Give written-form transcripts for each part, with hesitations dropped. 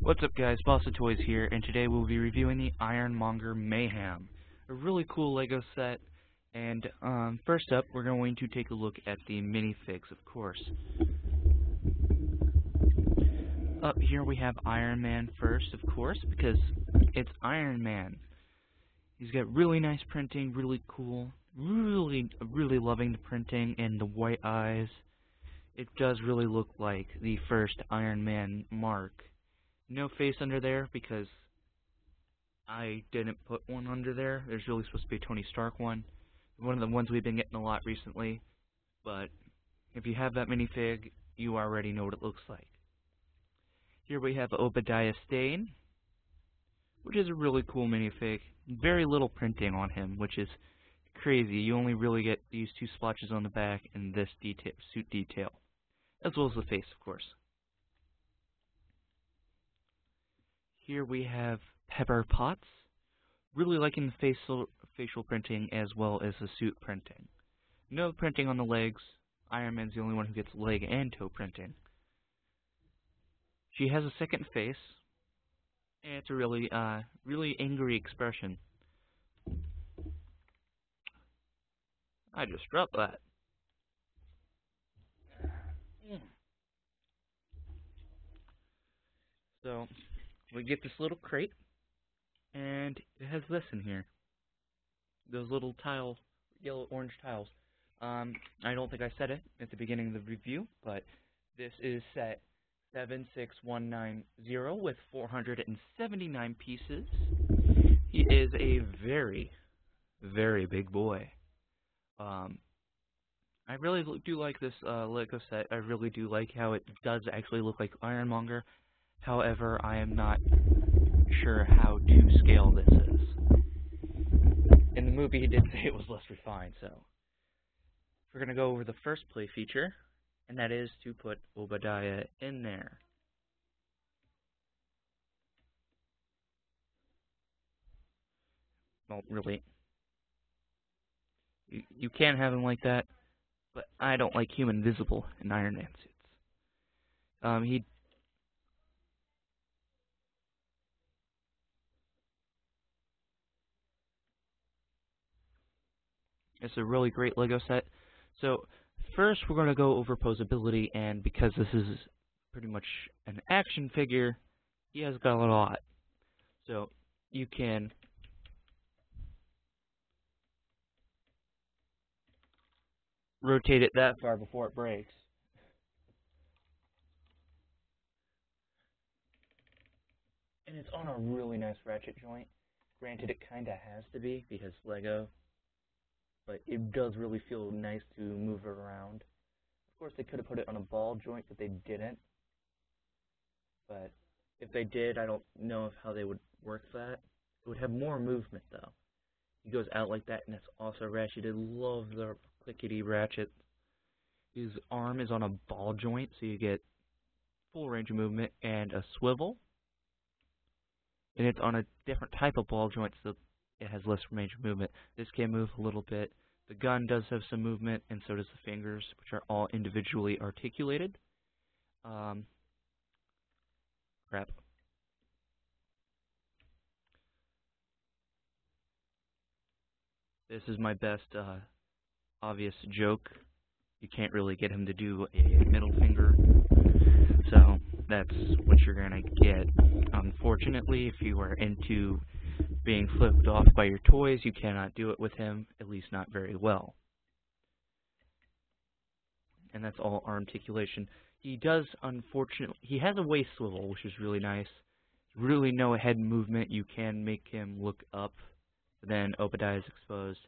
What's up guys, Boss of Toys here, and today we'll be reviewing the Ironmonger Mayhem. A really cool LEGO set, and first up we're going to take a look at the Minifigs, of course. Up here we have Iron Man first, of course, because it's Iron Man. He's got really nice printing, really cool, really loving the printing and the white eyes. It does really look like the first Iron Man mark. No face under there because I didn't put one under there. There's really supposed to be a Tony Stark one of the ones we've been getting a lot recently, but if you have that minifig, you already know what it looks like. Here we have Obadiah Stane, which is a really cool minifig. Very little printing on him, which is crazy. You only really get these two splotches on the back and this suit detail, as well as the face, of course. Here we have Pepper Potts, really liking the facial printing as well as the suit printing. No printing on the legs. Iron Man's the only one who gets leg and toe printing. She has a second face, and it's a really angry expression. I just dropped that. So we get this little crate, and it has this in here. Those little yellow-orange tiles. I don't think I said it at the beginning of the review, but this is set 76190 with 479 pieces. He is a very big boy. I really do like this LEGO set. I really do like how it does actually look like Ironmonger. However, I am not sure how to scale this is. In the movie, he did say it was less refined, so we're going to go over the first play feature, and that is to put Obadiah in there. Well, really, you can have him like that, but I don't like human visible in Iron Man suits. It's a really great LEGO set. So first we're going to go over posability, and because this is pretty much an action figure, he has got a lot. So you can rotate it that far before it breaks. And it's on a really nice ratchet joint. Granted, it kind of has to be because LEGO, but it does really feel nice to move it around. Of course, they could have put it on a ball joint, but they didn't. But if they did, I don't know how they would work that. It would have more movement, though. He goes out like that, and it's also ratcheted. Love the clickety ratchet. His arm is on a ball joint, so you get full range of movement and a swivel. And it's on a different type of ball joint, so it has less range of movement. This can move a little bit. The gun does have some movement, and so does the fingers, which are all individually articulated. Crap. This is my best obvious joke. You can't really get him to do a middle finger, so that's what you're gonna get. Unfortunately, if you are into being flipped off by your toys, you cannot do it with him, at least not very well. And that's all articulation. He does, unfortunately, he has a waist swivel, which is really nice. Really no head movement. You can make him look up, then Obadiah is exposed.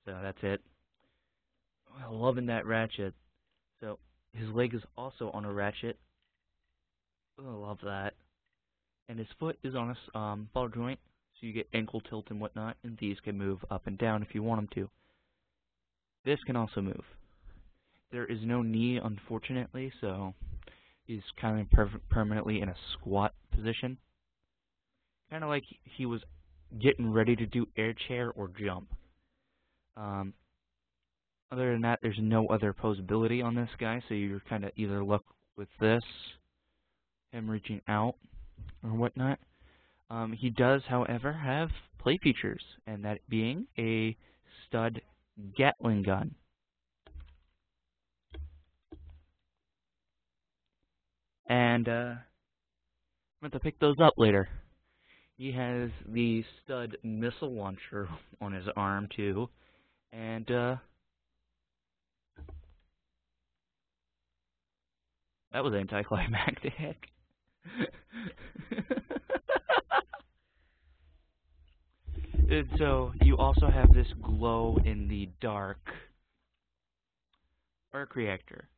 So that's it. Oh, loving that ratchet. So his leg is also on a ratchet. Oh, I love that. And his foot is on a ball joint, so you get ankle tilt and whatnot, and these can move up and down if you want them to. This can also move. There is no knee, unfortunately, so he's kind of permanently in a squat position. Kind of like he was getting ready to do air chair or jump. Other than that, there's no other posability on this guy, so you're kind of either left with this, him reaching out, or whatnot. He does, however, have play features, and that being a stud Gatling gun. And I'm going to pick those up later. He has the stud missile launcher on his arm, too. And, that was anticlimactic. And so, you also have this glow-in-the-dark arc reactor.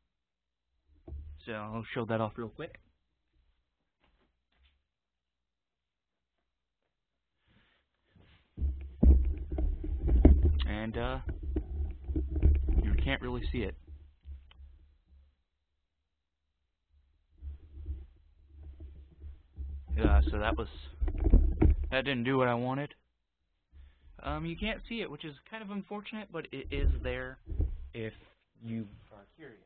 So, I'll show that off real quick. And, you can't really see it. So that didn't do what I wanted. You can't see it, which is kind of unfortunate, but it is there if you are curious.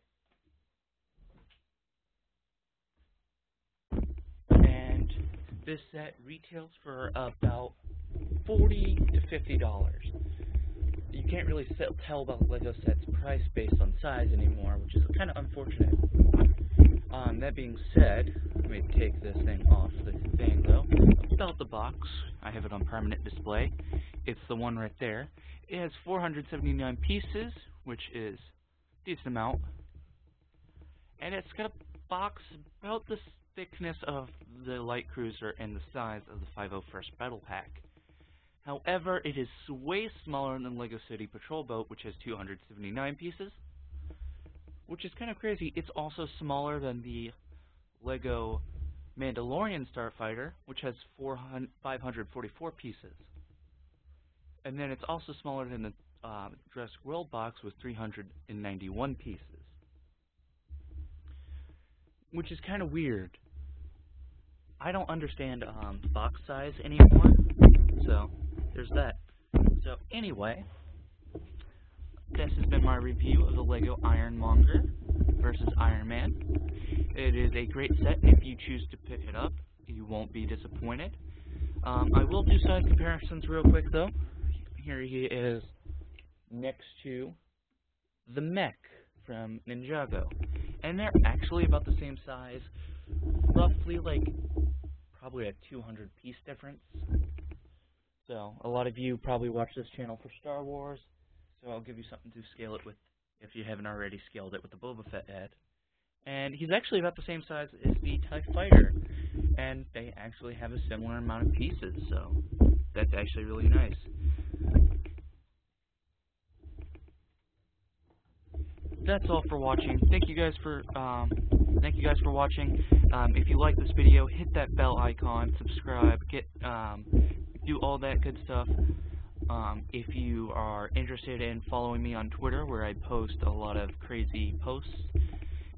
And this set retails for about $40 to $50. You can't really tell about LEGO sets price based on size anymore, which is kind of unfortunate. That being said, let me take this thing off the thing, though. About the box, I have it on permanent display. It's the one right there. It has 479 pieces, which is a decent amount. And it's got a box about the thickness of the light cruiser and the size of the 501st Battle Pack. However, it is way smaller than LEGO City Patrol Boat, which has 279 pieces. Which is kind of crazy. It's also smaller than the LEGO Mandalorian Starfighter, which has 544 pieces. And then it's also smaller than the Jurassic World box with 391 pieces. Which is kind of weird. I don't understand box size anymore. So, there's that. So, anyway, this has been my review of the LEGO Ironmonger versus Iron Man. It is a great set, and if you choose to pick it up, you won't be disappointed. I will do size comparisons real quick, though. Here he is next to the mech from Ninjago. And they're actually about the same size, roughly probably a 200 piece difference. So, a lot of you probably watch this channel for Star Wars. So I'll give you something to scale it with if you haven't already scaled it with the Boba Fett head. And he's actually about the same size as the TIE Fighter. And they actually have a similar amount of pieces, so that's actually really nice. That's all for watching. Thank you guys for watching. If you like this video, hit that bell icon, subscribe, do all that good stuff. If you are interested in following me on Twitter, where I post a lot of crazy posts,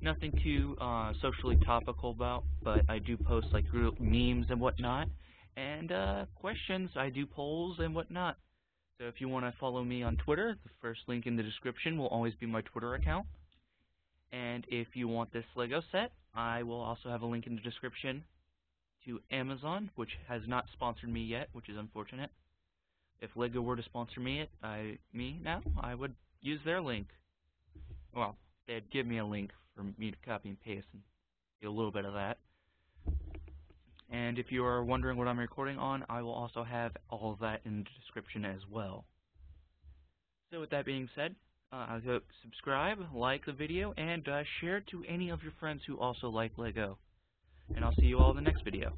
nothing too socially topical about, but I do post group memes and whatnot, and questions. I do polls and whatnot. So if you want to follow me on Twitter, the first link in the description will always be my Twitter account. And if you want this LEGO set, I will also have a link in the description to Amazon, which has not sponsored me yet, which is unfortunate. If LEGO were to sponsor me now, I would use their link. Well, they'd give me a link for me to copy and paste and get a little bit of that. And if you are wondering what I'm recording on, I will also have all of that in the description as well. So with that being said, subscribe, like the video, and share it to any of your friends who also like LEGO. And I'll see you all in the next video.